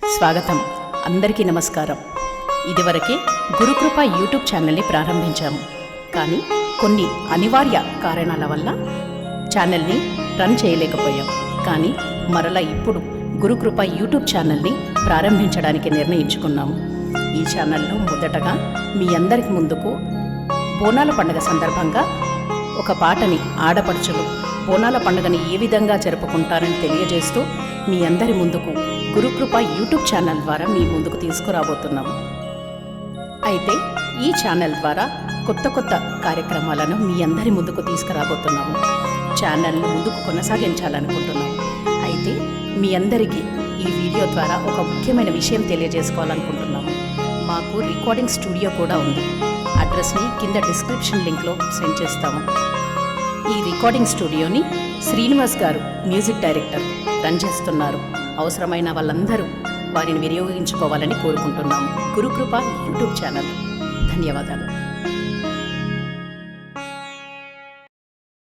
స్వాగతం. అందరికీ నమస్కారం. ఇదివరకే గురుకృప యూట్యూబ్ ఛానల్ని ప్రారంభించాము. కానీ కొన్ని అనివార్య కారణాల వల్ల ఛానల్ని రన్ చేయలేకపోయాం. కానీ మరలా ఇప్పుడు గురుకృప యూట్యూబ్ ఛానల్ని ప్రారంభించడానికి నిర్ణయించుకున్నాము. ఈ ఛానల్లో మొదటగా మీ అందరికి ముందుకు బోనాల పండుగ సందర్భంగా ఒక పాటని ఆడపడుచులు బోనాల పండుగని ఏ విధంగా జరుపుకుంటారని తెలియజేస్తూ మీ అందరి ముందుకు గురుకృప యూట్యూబ్ ఛానల్ ద్వారా మీ ముందుకు తీసుకురాబోతున్నాము. అయితే ఈ ఛానల్ ద్వారా కొత్త కొత్త కార్యక్రమాలను మీ అందరి ముందుకు తీసుకురాబోతున్నాము. ఛానల్ను ముందుకు కొనసాగించాలనుకుంటున్నాము. అయితే మీ అందరికీ ఈ వీడియో ద్వారా ఒక ముఖ్యమైన విషయం తెలియజేసుకోవాలనుకుంటున్నాము. మాకు రికార్డింగ్ స్టూడియో కూడా ఉంది. అడ్రస్ని కింద డిస్క్రిప్షన్ లింక్లో సెండ్ చేస్తాము. ఈ రికార్డింగ్ స్టూడియోని శ్రీనివాస్ గారు మ్యూజిక్ డైరెక్టర్ రన్ చేస్తున్నారు. అవసరమైన వాళ్ళందరూ వారిని వినియోగించుకోవాలని కోరుకుంటున్నాము. Gurukrupa YouTube channel. ధన్యవాదాలు.